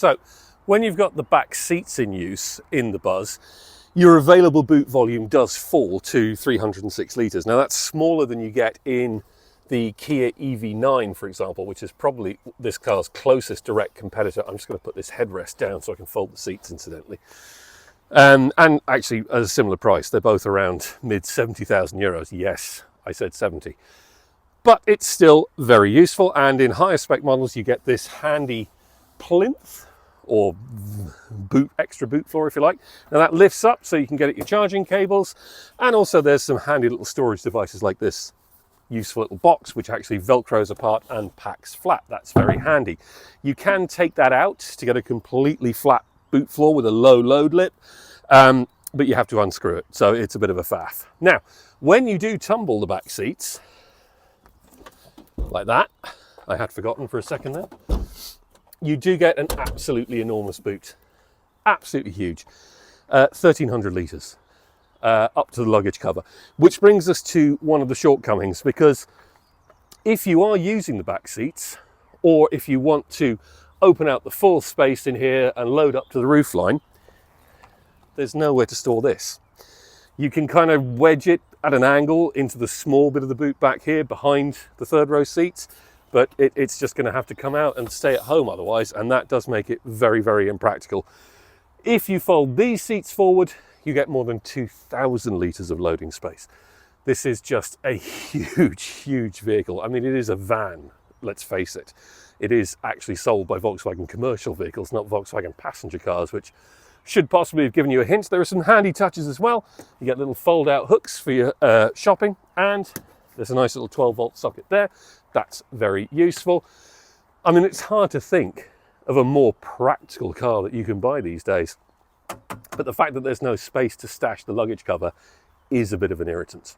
So when you've got the back seats in use in the Buzz, your available boot volume does fall to 306 litres. Now that's smaller than you get in the Kia EV9, for example, which is probably this car's closest direct competitor. I'm just going to put this headrest down so I can fold the seats, incidentally. And actually at a similar price. They're both around mid 70,000 euros. Yes, I said 70. But it's still very useful, and in higher spec models you get this handy plinth or extra boot floor, if you like. Now that lifts up so you can get at your charging cables, and also there's some handy little storage devices like this useful little box which actually velcros apart and packs flat. That's very handy. You can take that out to get a completely flat boot floor with a low load lip, but you have to unscrew it, so it's a bit of a faff. Now when you do tumble the back seats like that, I had forgotten for a second there, you do get an absolutely enormous boot. Absolutely huge. 1,300 litres up to the luggage cover. Which brings us to one of the shortcomings, because if you are using the back seats, or if you want to open out the full space in here and load up to the roofline, there's nowhere to store this. You can kind of wedge it at an angle into the small bit of the boot back here behind the third row seats, but it's just going to have to come out and stay at home otherwise, and that does make it very, very impractical. If you fold these seats forward, you get more than 2,000 litres of loading space. This is just a huge, huge vehicle. I mean, it is a van, let's face it. It is actually sold by Volkswagen commercial vehicles, not Volkswagen passenger cars, which should possibly have given you a hint. There are some handy touches as well. You get little fold-out hooks for your shopping, and there's a nice little 12-volt socket there. That's very useful. I mean, it's hard to think of a more practical car that you can buy these days. But the fact that there's no space to stash the luggage cover is a bit of an irritant.